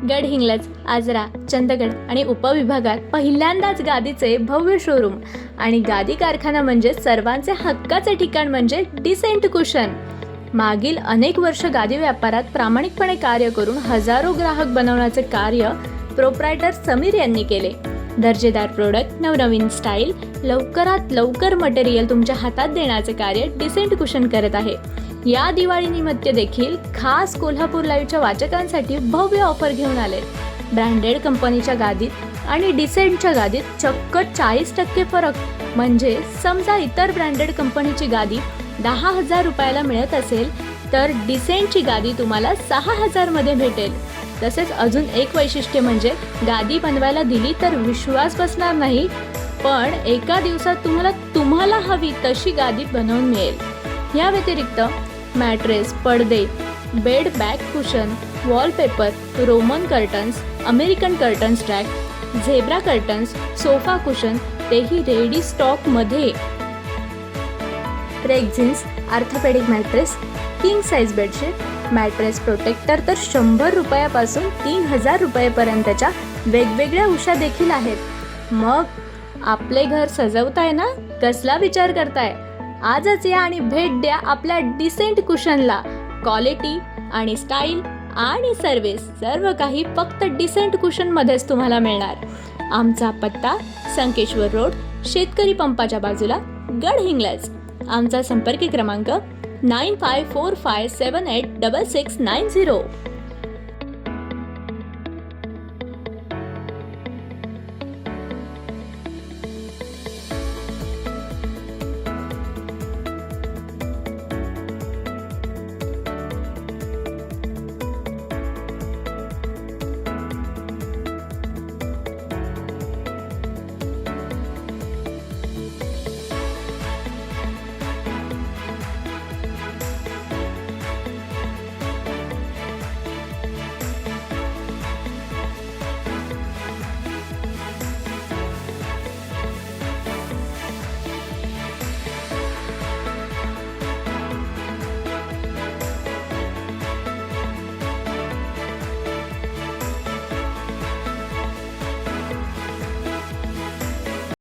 गडहिंग्लज, आजरा, चंदगड आणि उपविभागात पहिल्यांदाच गादीचे भव्य शोरूम आणि गादी कारखाना म्हणजे सर्वांचे हक्काचे ठिकाण म्हणजे डिसेंट कुशन. मागील अनेक वर्ष गादी व्यापारात प्रामाणिकपणे कार्य करून हजारो ग्राहक बनवण्याचे कार्य प्रोप्रायटर समीर यांनी केले. दर्जेदार प्रोडक्ट, नवनवीन स्टाईल, लवकरात लवकर मटेरियल तुमच्या हातात देण्याचे कार्य डिसेंट कुशन करत आहे. या दिवाळीनिमित्त देखील खास कोल्हापूर लाईव्हच्या वाचकांसाठी भव्य ऑफर घेऊन आले. ब्रँडेड कंपनीच्या गादीत आणि डिसेंटच्या गादीत चक्क 40% फरक. म्हणजे समजा इतर ब्रँडेड कंपनीची गादी 10,000 रुपयाला मिळत असेल तर डिसेंटची गादी तुम्हाला 6,000 मध्ये भेटेल. तसेच अजून एक वैशिष्ट्य म्हणजे गादी बनवायला दिली तर विश्वास बसणार नाही, पण एका दिवसात तुम्हाला हवी तशी गादी बनवून मिळेल. या व्यतिरिक्त मॅट्रेस, पडदे, bed back cushion, wallpaper, Roman curtains, American curtains track, zebra curtains, sofa cushion तेही रेडी स्टॉकमध्ये. Rexines, orthopaedic mattress, king size bedsheet, mattress protector तर 100 रुपयापासून 3,000 रुपयेपर्यंतच्या वेगवेगळ्या उशा देखील आहेत. मग आपले घर सजवताय ना, कसला विचार करताय? आजच या आणि भेट द्या आपल्या डिसेंट कुशनला. क्वालिटी आणि स्टाईल आणि सर्व्हिस सर्व काही फक्त डिसेंट कुशनमध्येच तुम्हाला मिळणार. आमचा पत्ता संकेश्वर रोड, शेतकरी पंपाच्या बाजूला, गडहिंग्लज. आमचा संपर्क क्रमांक 9545786690.